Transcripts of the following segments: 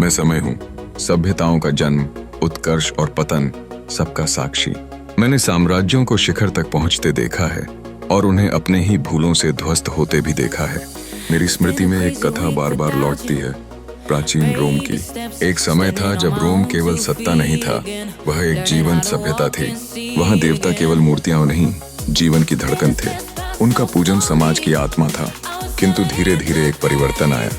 मैं समय हूँ, सभ्यताओं का जन्म, उत्कर्ष और पतन, सबका साक्षी। मैंने साम्राज्यों को शिखर तक पहुंचते देखा है और उन्हें अपने ही भूलों से ध्वस्त होते भी देखा है। मेरी स्मृति में एक कथा बार बार लौटती है, प्राचीन रोम की। एक समय था जब रोम केवल सत्ता नहीं था, वह एक जीवंत सभ्यता थी। वहाँ देवता केवल मूर्तियां नहीं, जीवन की धड़कन थे। उनका पूजन समाज की आत्मा था। किंतु धीरे धीरे एक परिवर्तन आया।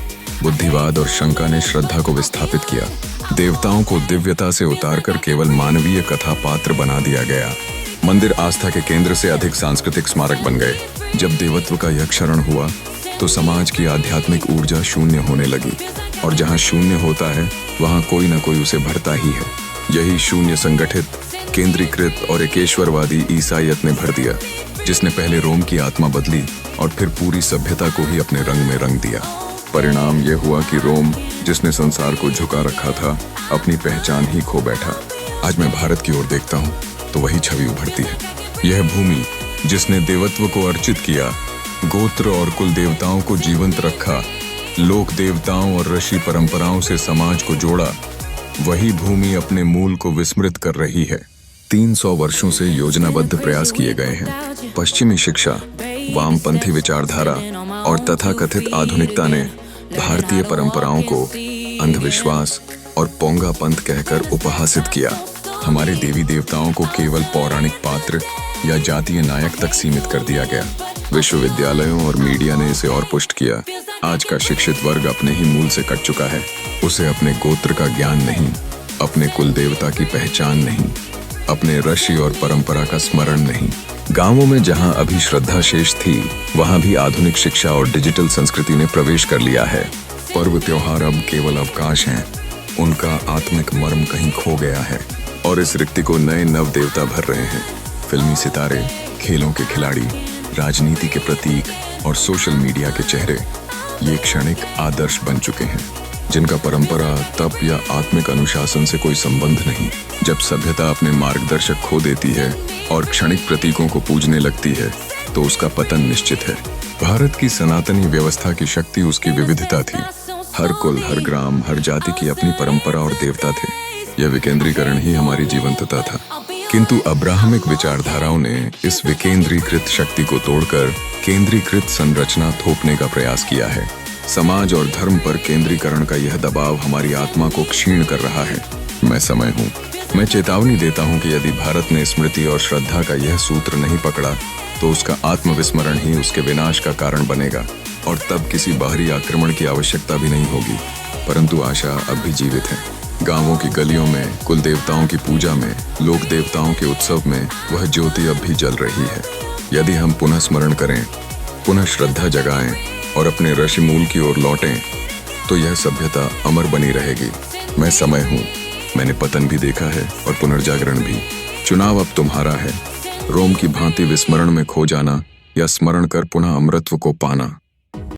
बुद्धिवाद और शंका ने श्रद्धा को विस्थापित किया। देवताओं को दिव्यता से उतारकर केवल मानवीय कथा पात्र बना दिया गया। मंदिर आस्था के केंद्र से अधिक सांस्कृतिक स्मारक बन गए। जब देवत्व का यह क्षरण हुआ तो समाज की आध्यात्मिक ऊर्जा शून्य होने लगी, और जहाँ शून्य होता है वहाँ कोई न कोई उसे भरता ही है। यही शून्य संगठित, केंद्रीकृत और एकेश्वरवादी ईसाईयत ने भर दिया, जिसने पहले रोम की आत्मा बदली और फिर पूरी सभ्यता को ही अपने रंग में रंग दिया। परिणाम यह हुआ कि रोम, जिसने संसार को झुका रखा था, अपनी पहचान ही खो बैठा। आज मैं भारत की ओर देखता हूँ तो वही छवि उभरती है। यह भूमि जिसने देवत्व को अर्चित किया, गोत्र और कुल देवताओं को जीवंत रखा, लोक देवताओं और ऋषि परंपराओं से समाज को जोड़ा, वही भूमि अपने मूल को विस्मृत कर रही है। 300 वर्षों से योजनाबद्ध प्रयास किए गए हैं। पश्चिमी शिक्षा, वामपंथी विचारधारा और तथाकथित आधुनिकता ने भारतीय परंपराओं को अंधविश्वास और पोंगा पंथ कहकर उपहासित किया। हमारे देवी देवताओं को केवल पौराणिक पात्र या जातीय नायक तक सीमित कर दिया गया। विश्वविद्यालयों और मीडिया ने इसे और पुष्ट किया। आज का शिक्षित वर्ग अपने ही मूल से कट चुका है। उसे अपने गोत्र का ज्ञान नहीं, अपने कुल देवता की पहचान नहीं, अपने ऋषि और परंपरा का स्मरण नहीं। गांवों में जहां अभी श्रद्धा शेष थी, वहां भी आधुनिक शिक्षा और डिजिटल संस्कृति ने प्रवेश कर लिया है। पर्व त्योहार अब केवल अवकाश हैं, उनका आत्मिक मर्म कहीं खो गया है, और इस रिक्ति को नए नव देवता भर रहे हैं। फिल्मी सितारे, खेलों के खिलाड़ी, राजनीति के प्रतीक और सोशल मीडिया के चेहरे, ये क्षणिक आदर्श बन चुके हैं, जिनका परंपरा, तप या आत्मिक अनुशासन से कोई संबंध नहीं। जब सभ्यता अपने मार्गदर्शक खो देती है और क्षणिक प्रतीकों को पूजने लगती है, तो उसका पतन निश्चित है। भारत की सनातनी व्यवस्था की शक्ति उसकी विविधता थी। हर कुल, हर ग्राम, हर जाति की अपनी परंपरा और देवता थे। यह विकेंद्रीकरण ही हमारी जीवंतता था। किंतु अब्राहमिक विचारधाराओं ने इस विकेंद्रीकृत शक्ति को तोड़कर केंद्रीकृत संरचना थोपने का प्रयास किया है। समाज और धर्म पर केंद्रीकरण का यह दबाव हमारी आत्मा को क्षीण कर रहा है। मैं समय हूँ, मैं चेतावनी देता हूँ कि यदि भारत ने स्मृति और श्रद्धा का यह सूत्र नहीं पकड़ा, तो उसका आत्मविस्मरण ही उसके विनाश का कारण बनेगा, और तब किसी बाहरी आक्रमण की आवश्यकता भी नहीं होगी। परंतु आशा अब भी जीवित है। गांवों की गलियों में, कुल देवताओं की पूजा में, लोक देवताओं के उत्सव में वह ज्योति अब भी जल रही है। यदि हम पुनः स्मरण करें, पुनः श्रद्धा जगाएं और अपने ऋषि मूल की ओर लौटें, तो यह सभ्यता अमर बनी रहेगी। मैं समय हूँ, मैंने पतन भी देखा है और पुनर्जागरण भी। चुनाव अब तुम्हारा है, रोम की भांति विस्मरण में खो जाना या स्मरण कर पुनः अमरत्व को पाना।